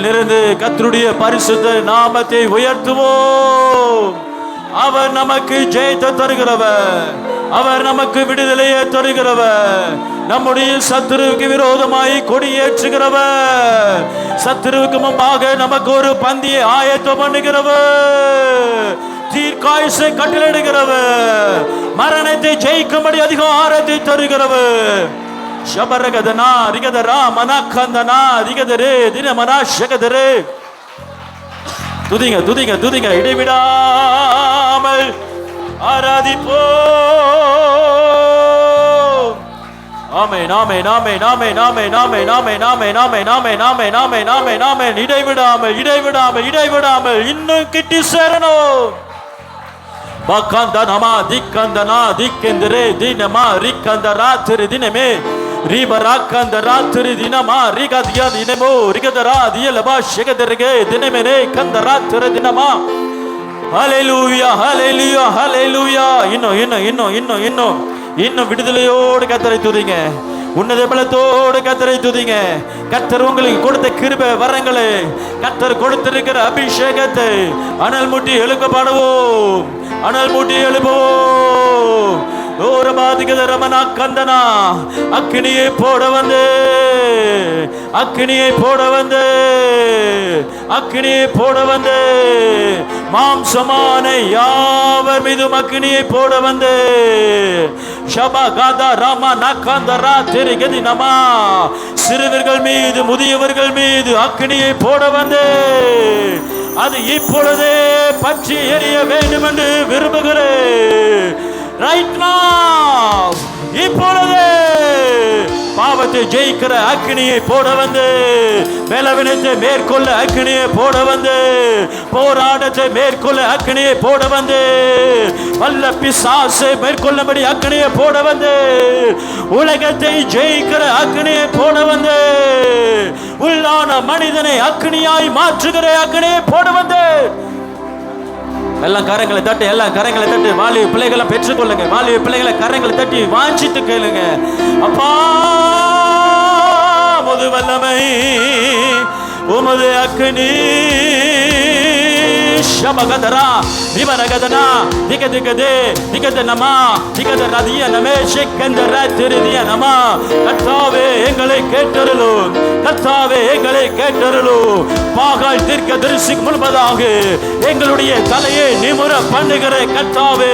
இருந்து கர்த்தருடைய பரிசுத்த நாமத்தை உயர்த்துவோம். அவர் நமக்கு ஜெயத்தை தருகிறவர், அவர் நமக்கு விடுதலையை தருகிறவர், நம்முடைய சத்துருவுக்கு விரோதமாய் கொடியேற்றுகிறவர், சத்துருவுக்கு முன்பாக நமக்கு ஒரு பந்தியை ஆயத்தம் பண்ணுகிறவர், தீர்க்காயுசை கட்டளையிடுகிறவர், மரணத்தை ஜெயிக்கும்படி அதிகாரத்தை தருகிறவர். ஷபரகதனா ரிகதரா மனக்கந்தனா ரிகதரே தினமனா ஷகதரே. துதிங்க துதிங்க துதிங்க, இடைவிடாமல் ஆராதிப்போம். ஆமென் ஆமென் ஆமென் ஆமென் ஆமென் ஆமென் ஆமென் ஆமென் ஆமென் ஆமென் ஆமென் ஆமென் ஆமென் ஆமென். இடைவிடாமல் இடைவிடாமல் இடைவிடாமல் இன்னும் கிட்டி சேரணும். பக்கந்தனமா திக்கந்தனா திக்கெந்தரே தினமா ரிக்கந்த ராத்திரி தினமே ரீபராக்கந்த ராத்திரி தினமா ரிகதியா தினமோ ரிகதரா தியலபா ஷெகதரகே தினமேனே கந்த ராத்திரி தினமா. ஹல்லேலூயா ஹல்லேலூயா ஹல்லேலூயா. இன்னும் இன்னும் இன்னும் இன்னும் இன்னும் இன்னும் விடுதலையோடு கர்த்தரை துதிங்க, உன்னத பலத்தோடு கர்த்தரை துதிங்க. கர்த்தர் உங்களுக்கு கொடுத்த கிருபை வரங்களை, கர்த்தர் கொடுத்திருக்கிற அபிஷேகத்தை அனல் மூட்டி எழுப்பப்படுவோம், அனல் மூட்டி எழுப்புவோம். ரமணா கந்தனா அக்கினியை போட வந்து, அக்கினியை போட வந்து, அக்கினியை போட வந்து, மாம்சமான யாவர் மீதும் அக்கினியை போட வந்து, ஷபா காதா ராமா நக்கந்தரா தெரிகதி நமா, சிறுவர்கள் மீது முதியவர்கள் மீது அக்கினியை போட வந்து, அது இப்பொழுதே பற்றி எரிய வேண்டும் என்று விரும்புகிறேன். ரைட் நவ, இப்பொழுதே பாவத்தை ஜெயிக்கிற அக்கினியை போட வந்து, பலவீனத்தை மேற்கொள்ள அக்கினியை போட வந்து, போராட்டத்தை மேற்கொள்ள அக்கினியை போட வந்து, வல்ல பிசாசை மேற்கொள்ளபடி அக்கினியை போட வந்து, உலகத்தை ஜெயிக்கிற அக்கினியை போட வந்து, உள்ளான மனிதனை அக்கினியாய் மாற்றுகிற அக்கினியை போட வந்து. எல்லாம் கரங்களை தட்டி, எல்லாம் கரங்களை தட்டி, வாலிப பிள்ளைகளை பெற்றுக்கொள்ளுங்க, வாலிப பிள்ளைகளை கரங்களை தட்டி வாஞ்சித்து கேளுங்க. அப்பா உமது வல்லமை, உமது அக்கினி ஷபகதரா விவரகதனா திகதிகதே திகதனமா திகதரதிய நமே ஷெக்கந்தர திருதிய நமா. கர்த்தாவே எங்களை கேட்டருளும், கர்த்தாவே எங்களை கேட்டருளும். பாகால் தீர்க்கதரிசிக்கு முன்பதாக எங்களுடைய தலையை நிமிர பண்ணுகிற கர்த்தாவே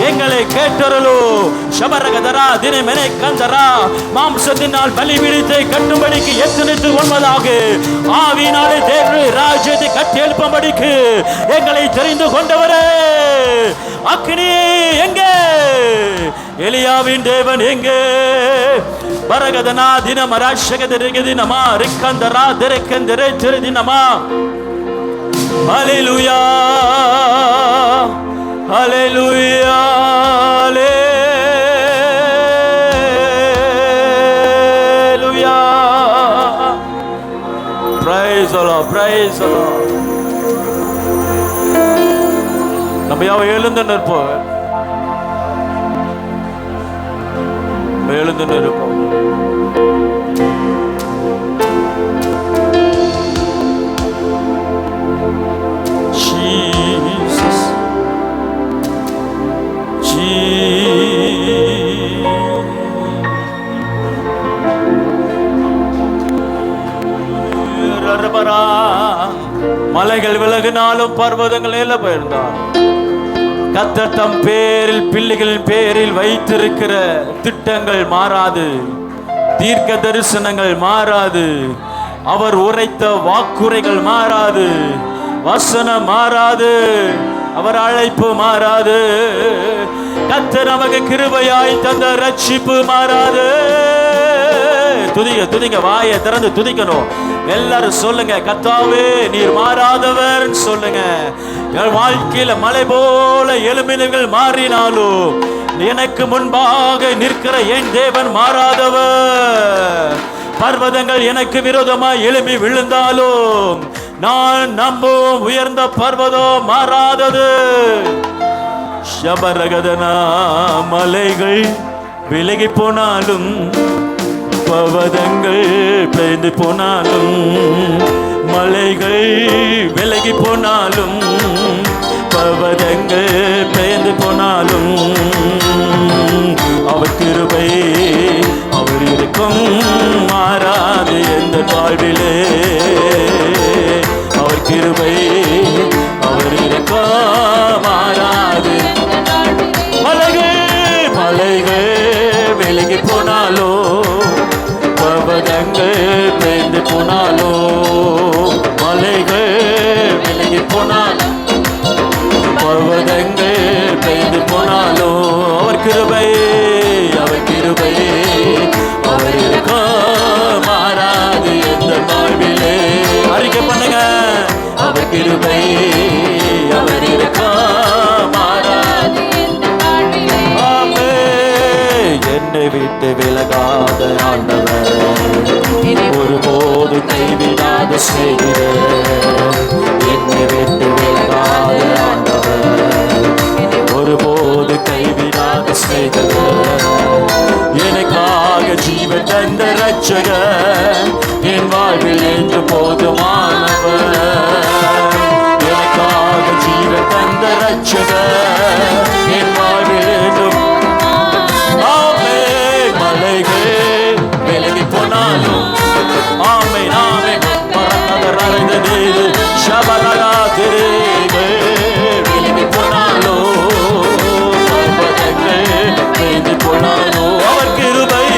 எங்களை கேட்டருளும். ஷபரகதரா தினமெனை கந்தரா மாம்சத்தினால் பலிபீடத்தை கட்டும்படிக்கு எத்தனைத்து உண்மதாக ஆவியினாலே தேவனுடைய ராஜ்யத்தை கட்டி எழுப்பும்படிக்கு எங்களை தெரிந்து கொண்டவரே, அக்கினி எங்கே? எலியாவின் தேவன் எங்கே? பரகதனா தினமரா ஷகதரிகதினமா ரிக்கந்தரா திரக்கந்தரே திருதினமா. ஹல்லேலூயா ஹல்லேலூயா ஹல்லேலூயா. Praise the lord, praise the lord. நம்ம யாவை எழுந்து நிற்போம், எழுந்து நிற்போம். Jesus மலைகள் விலகினாலும் பர்வதங்கள் ஏல போயிருந்தார். கர்த்தர் தம் பேரில் பிள்ளைகளின் பேரில் வைத்திருக்கிற திட்டங்கள் மாறாது, தீர்க்க தரிசனங்கள் மாறாது, அவர் உரைத்த வாக்குரைகள் மாறாது, வசனம் மாறாது, அவர் அழைப்பு மாறாது, கர்த்தர் நமக்கு கிருபையாய் தந்த ரட்சிப்பு மாறாது. துதிங்க துதிங்க, வாயை திறந்து துதிக்கணும். எல்லாரும் சொல்லுங்க, கர்த்தாவே நீர் மாறாதவர் சொல்லுங்க. என் வாழ்க்கையில மலை போல எழும்பினர்கள் மாறினாலும் எனக்கு முன்பாக நிற்கிற என் தேவன் மாறாதவர். பர்வதங்கள் எனக்கு விரோதமாய் எழும்பி விழுந்தாலும் நான் நம்பும் உயர்ந்த பர்வதம் மாறாதது. ஷபரகதனா மலைகள் விலகி போனாலும், பர்வதங்கள் பெய்து போனாலும், மலைகள் விலகி போனாலும், பர்வதங்கள் பெயர்ந்து போனாலும், அவர் கிருபை அவர் இருக்கும் மாறாது எந்த வாழ்விலே. அவர் கிருபை அவர் இருக்கும் மாறாது. மலைகள் விலகி போனாலோ, பர்வதங்கள் பெயர்ந்து போனாலோ, மலைகள் விலகி போனாலும், பர்வதங்கள் பெயர்ந்து போனாலோ, அவர் கிருபை அவர் கிருபை அவர் இருக்க மாறாது எந்த வாழ்விலே. அறிக்கை பண்ணுங்க, அவர் கிருபை அவர் இருக்க மாறாது. என்னை விட்டு விலகாத ஆண்டவர், ஒருபோது கைவிடாத செய்கிறார். என்னை விட்டு விலகாத ஆண்டவர், ஒருபோது கைவிடாத செய்கிறார். எனக்காக ஜீவன் தந்த ரட்சகர், என் வாழ்வில் என்று போதுமானவர். எனக்காக ஜீவன் தந்த ரட்சகர், என் வாழ்வில் என்று. மலைகள் விலகி போனாலும், ஆமை நாமே பறந்தது சபலா திரைகள் விலகி போனாலோ, பர்வதங்கள் விலகி போனாலோ, அவர் கிருபை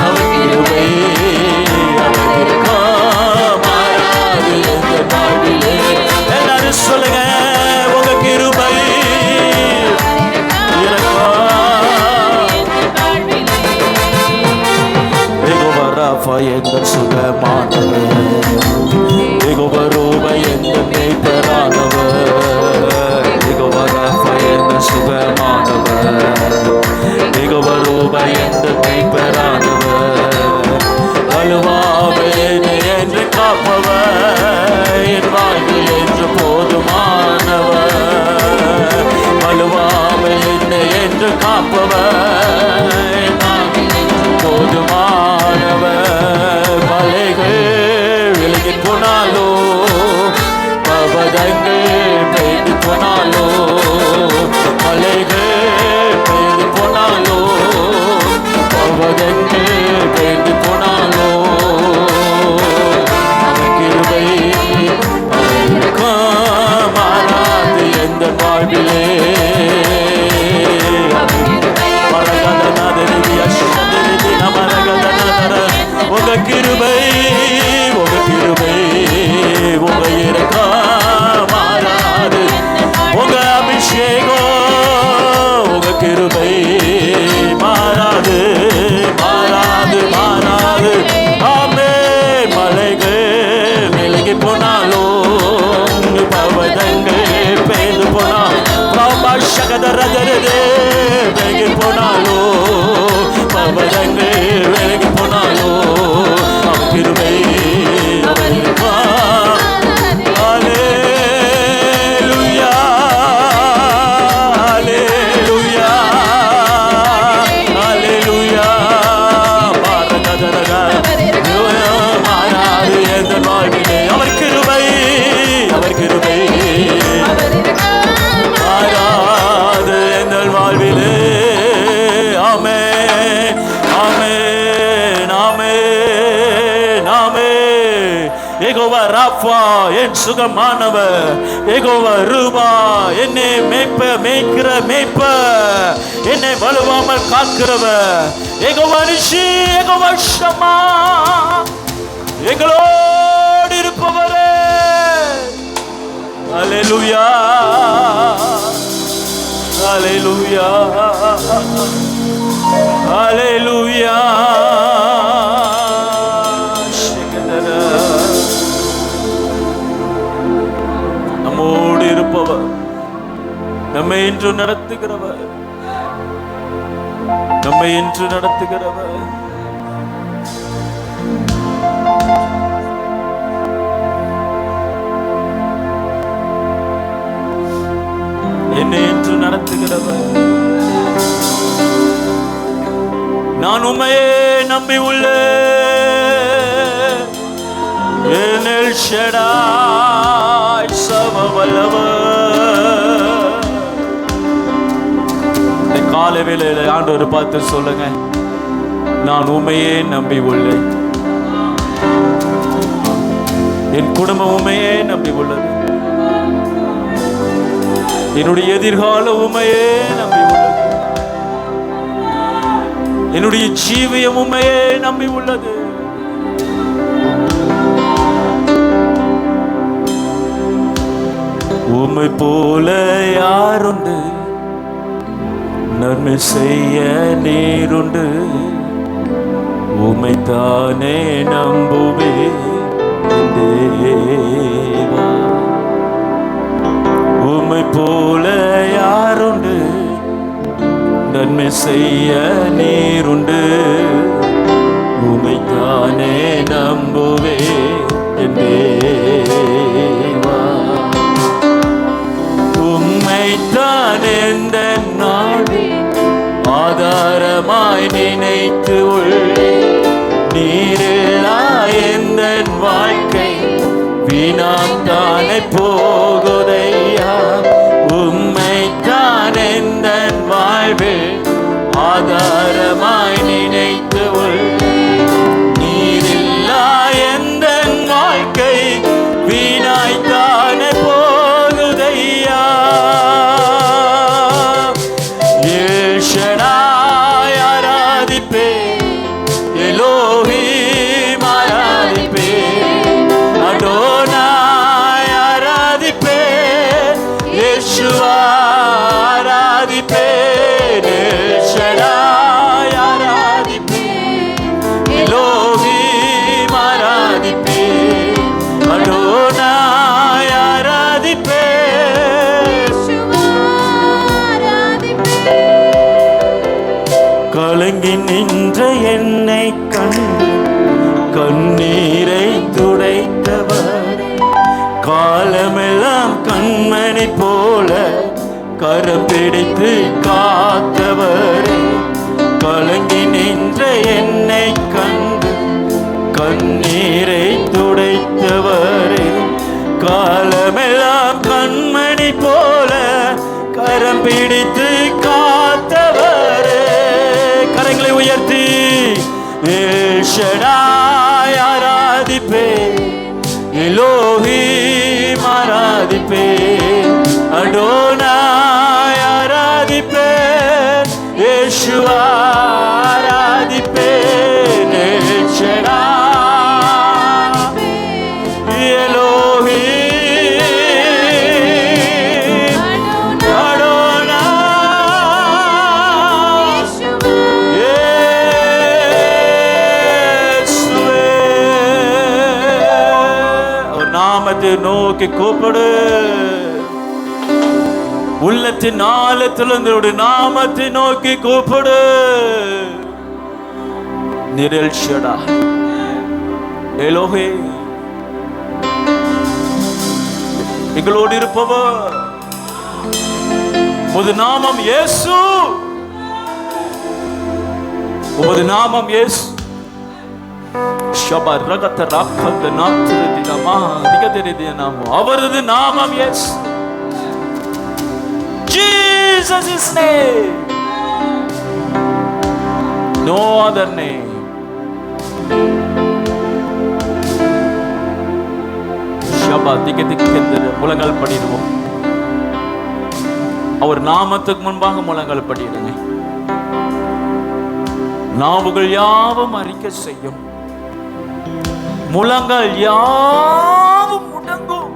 அவர் கிருபை அவர் இருக்க மாறாது எந்த வாழ்விலே. எல்லாரும் சொல்லுங்க, உங்க கிருபை எங்கள் சுகமானவர், யெகோவா எங்கள் மேய்ப்பரானவர், யெகோவா எங்கள் சுகமானவர், யெகோவா எங்கள் மேய்ப்பரானவர். வலுவாக என்று காப்பவர், என் வாழ்வில் என்று போதுமானவர். வலுவாக என்று காப்பவர், போதுமானவர். மலைகள் விலகி போனாலோ, பர்வதங்கள் பெய்து போனாலோ, மலைகள் பெய்து போனாலோ, பர்வதங்கள் பெய்து போனாலோ, கிருபை மாறாது எந்த வாழ்விலே. உங்க கிருபை உங்க கிருபை உங்க இரக்கம் மாறாது. உங்க அபிஷேகம் உங்க கிருபை மாறாது மாறாது மாறாது. ஆமே மலைகள் விலகி போனாலோ, பர்வதங்கள் பெய்து போனாலோ, சகதரதரதே விலகி போனாலோ, பர்வதங்கள் விலகி போனாலோ, கிருபை அல்லேலூயா அல்லேலூயா அல்லேலூயா. மாறாது எந்த வாழ்விலே. அவர் கிருபை அவர் கிருபை மாறாது எந்த வாழ்விலே. ஆமென் ஆமென் ஆமென் ஆமென். யெகோவா ராஃபா என் சுகமானவர், யெகோவா ரூபா என்னை மேய்க்கிற மேய்ப்பர், என்னை வலுவாமல் காக்கிறவர், யெகோவா நிஷி யெகோவா ஷமா எங்களோடு இருப்பவரே. அல்லேலூயா அல்லேலூயா அல்லேலூயா. நம்மோடு இருப்பவர், நம்மை இன்று நடத்துகிறவர், நம்மை இன்று நடத்துகிறவர். என்னை இன்று நடத்துகிறவர். நான் உம்மையே நம்பி உள்ளேன். ஷடாய் சர்வ வல்லவர். இந்த கால வேளையில ஆண்டவரை பார்த்து சொல்லுங்க, நான் உண்மையே நம்பி உள்ளேன், என் குடும்பம் உண்மையே நம்பி உள்ளது, என்னுடைய எதிர்கால உண்மையே நம்பி உள்ளது, என்னுடைய ஜீவியம் உண்மையே நம்பி உள்ளது. உம்மை போல யாருண்டு, நன்மை செய்ய நீருண்டு, உம்மை தானே நம்புவே தேவா. உம்மை போல யாருண்டு, நன்மை செய்ய நீருண்டு, உம்மை தானே நம்புவே தேவா. உம்மை தான் எந்த நாளில் ஆதாரமாய் நினைத்து உள்ளே, நீரில்லா எந்த வாழ்க்கை வீணாத்தானே போகுதையா. உம்மை தான் எந்த வாழ்வில் ஆதாரமாய் நினைத்து உள்ளே, நீரில்லா எந்த வாழ்க்கை வீணாய்த்தானே போகுதையா. எல் ஷடாய் ஆராதிப்பே, எலோஹிம் ஆராதிப்பே, அடோனாய் ஆராதிப்பே, யேசுவா ஆராதிப்பே. எல் ஷடாய் ஆராதிப்பே, எலோஹிம் ஆராதிப்பே, அடோனாய் ஆராதிப்பே. கலங்கி நின்ற என்னை கண்டு கண்ணீரை துடைத்தவர், காலமெல்லாம் கண்மணி போல கரம் பிடித்து காத்தவரே. கலங்கி நின்ற என்னை கண்டு கண்ணீரை துடைத்தவரே, காலமெல்லாம் கண்மணி போல கரம் பிடித்து காத்தவரே. கரங்களை உயர்த்தி எல் ஷடாய் ஆராதிப்பே, எலோஹிம் ஆராதிப்பே, அடோனாய் ஆராதிப்பே, யேசுவா ஆராதிப்பே. எல் ஷடாய் எலோஹிம் அடோனாய் இயேசுவே. அவர் நாமத்தை நோக்கி கூப்பிடு, உள்ளத்தின் ஆழத்திலிருந்து நாமத்தை நோக்கி கூப்பிடு. நிரல் ஷடா எலோஹே, எங்களோடு இருப்பவர். உமது நாமம் இயேசு, உமது நாமம் இயேசு. ஷபா ரகத ராக்கந்த நாத்திரதி நாமா திகதரிதி நாமம், அவரது நாமம் இயேசு. Jesus is name, no other name. ஷபா திகதிக்கென்று முழங்கால் படிடுவோம். அவர் நாமத்துக்கு முன்பாக முழங்கால் படிடுங்க. நாவுகள் யாவும் அறிக்கை செய்யும், முழங்கால் யாவும் முடங்கும்.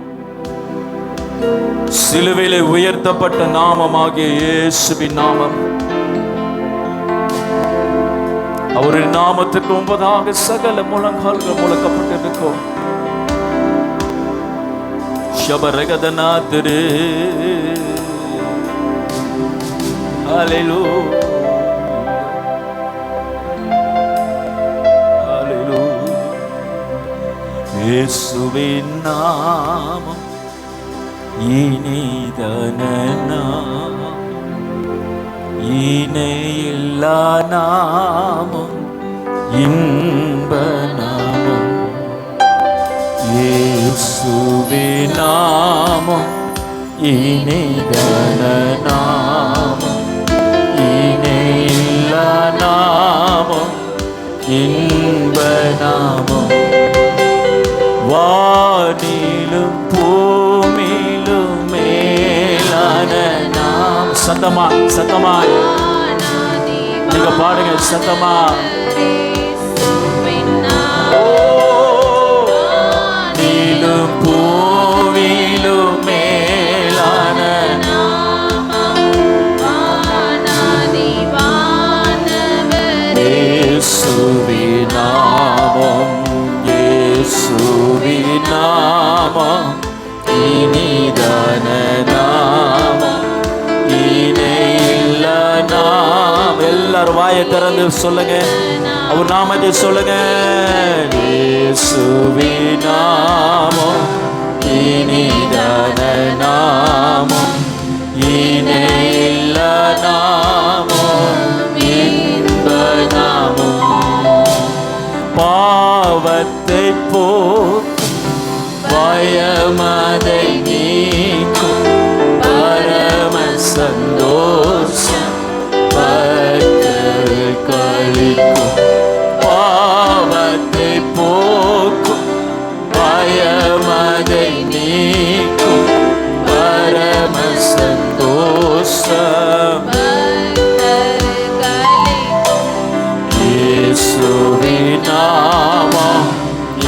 சிலுவையிலே உயர்த்தப்பட்ட நாமமாகிய இயேசுவின் நாமம், அவருடைய நாமத்துக்கு முன்பதாக சகல முழங்கால்கள் முழக்கப்பட்டிருக்கும். ஷபரகதநாதரே, ஹல்லேலூயா, ஹல்லேலூயா. இயேசுவின் நாமம் இனிதான நாமம், இணையில்லா நாமம், இன்ப நாமம், இயேசுவின் நாமம் இனிதான நாமம், இணையில்லா நாமம், இன்ப நாமம். வானிலும் பூமியிலும் மேலான நாமம். சத்தமா சத்தமா நீங்க பாடுங்க சத்தமா. வானிலும் பூமியிலும் மேலான இயேசுவின் நாமம், இயேசுவின் நாமம் இனிதான நாமம், இணையில்லா நாமம். எல்லாரும் வாயை திறந்து சொல்லுங்க, அவர் நாமத்தை சொல்லுங்க. இயேசுவின் நாமம் இனிதான நாமம், இணையில்லா நாமம், இன்ப நாமம். பாவத்தை போக்கும், பயமதை நீக்கும், பரம சந்தோஷம் பக்தர்கள் களிக்கும். பாவத்தை போக்கும், பயமதை நீக்கும், பரம சந்தோஷம் இயேசுவின் நாமம்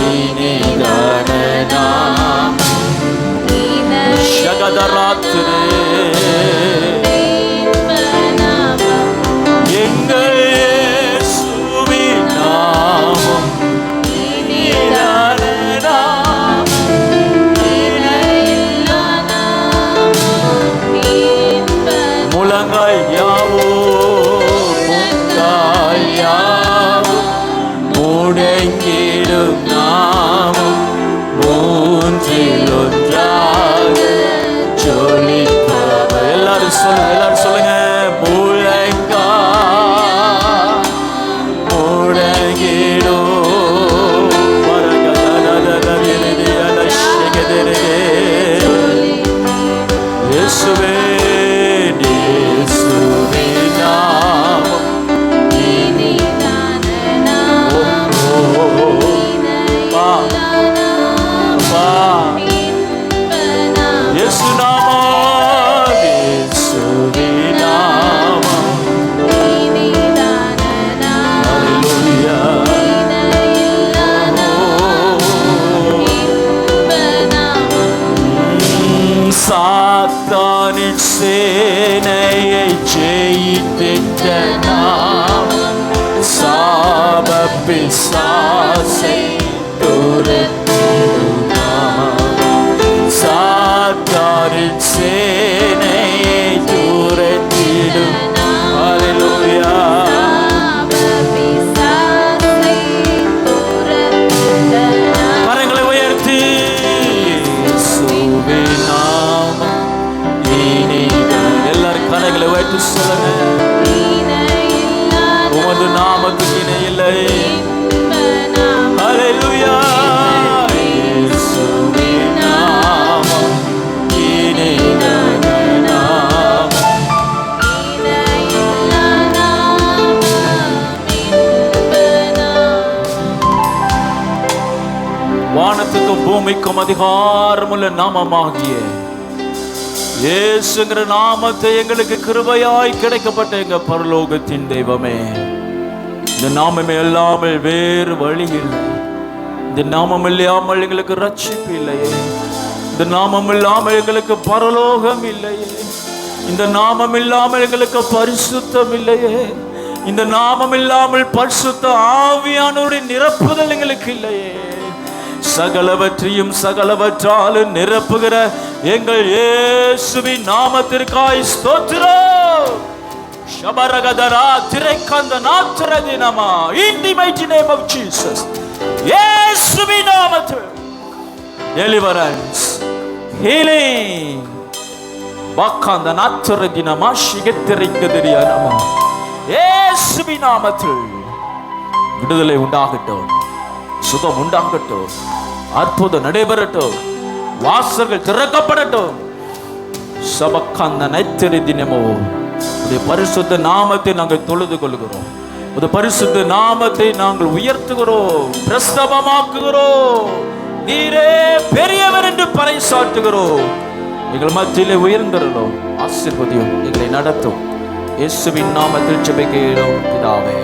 இனிதான நாமம். ஷகதராத்திரே எங்கள் இயேசுவின் நாமம் இனிதான நாமம், முழங்கால் யாவும் முடங்கிடும் நாமம், மூன்றில் ஒன்றாக ஜொலிப்பவர். எல்லாரும் சொல்லுங்க, எல்லாரும் சொல்லுங்க. முழங்கால் முடங்கிடும் இயேசுவே, இயேசுவின் நாமம் இயேசு நாமம், இயேசுவின் நாமம். ஹல்லேலூயா. சாத்தானின் சேனையை ஜெயித்த நாமம், சாப பிசாசை துரத்திடும் நாமம், சாத்தானின் சேனையை துரத்திடும். ஹல்லேலூயா. கரங்களை உயர்த்தி இயேசுவின் நாமம் இனிதான. எல்லாரும் கரங்களை உயர்த்தி சொல்லுங்க. உமது நாமத்துக்கு இணை இல்லை. ஹல்லேலூயா. இயேசுவின் நாமம் இனிதான நாமம். வானத்துக்கும் பூமிக்கும் அதிகாரமுள்ள நாமமாகிய இயேசுங்கிற நாமத்தை எங்களுக்கு கிருபையாய் கிடைக்கப்பட்ட எங்க பரலோகத்தின் தெய்வமே, இந்த நாமமே இல்லாமல் வேறு வழி இல்லை. இந்த நாமம் இல்லாமல் எங்களுக்கு ரட்சிப்பு இல்லையே. இந்த நாமம் இல்லாமல் எங்களுக்கு பரலோகம் இல்லையே. இந்த நாமம் இல்லாமல் எங்களுக்கு பரிசுத்தம் இல்லையே. இந்த நாமம் இல்லாமல் பரிசுத்த ஆவியானவருடைய நிரப்புதல் எங்களுக்கு இல்லையே. சகலவற்றையும் சகலவற்றாலும் நிரப்புகிற எங்கள் இயேசுவின் நாமத்திற்காய் ஸ்தோத்திரம். ஷபரகதரா திரைக்கந்த நாத்திரதினமா. In the mighty name of Jesus. இயேசுவின் நாமத்தில் deliverance, healing. வாக்காந்த நாத்திரதினமா ஷிகத்திரைக்கதிரியானமா. இயேசுவின் நாமத்தில் விடுதலை உண்டாகட்டும், சுகம் உண்டாகட்டும், அற்புதம் நடைபெறட்டும், வாசல்கள் திறக்கப்படட்டும். சபக்கந்த நைத்திரி தினமோ உடைய பரிசுத்த நாமத்தை நாங்கள் தொழுது கொள்கிறோம். உடைய பரிசுத்த நாமத்தை நாங்கள் உயர்த்துகிறோம், பிரஸ்தபமாக்குகிறோம். நீரே பெரியவர் என்று பறைசாற்றுகிறோம். எங்கள் மத்தியிலே உயர்ந்திருந்தோம். ஆசீர்வதியும், எங்களை நடத்தும். இயேசுவின் நாமத்தில் ஜெபிக்கிறோம் பிதாவே.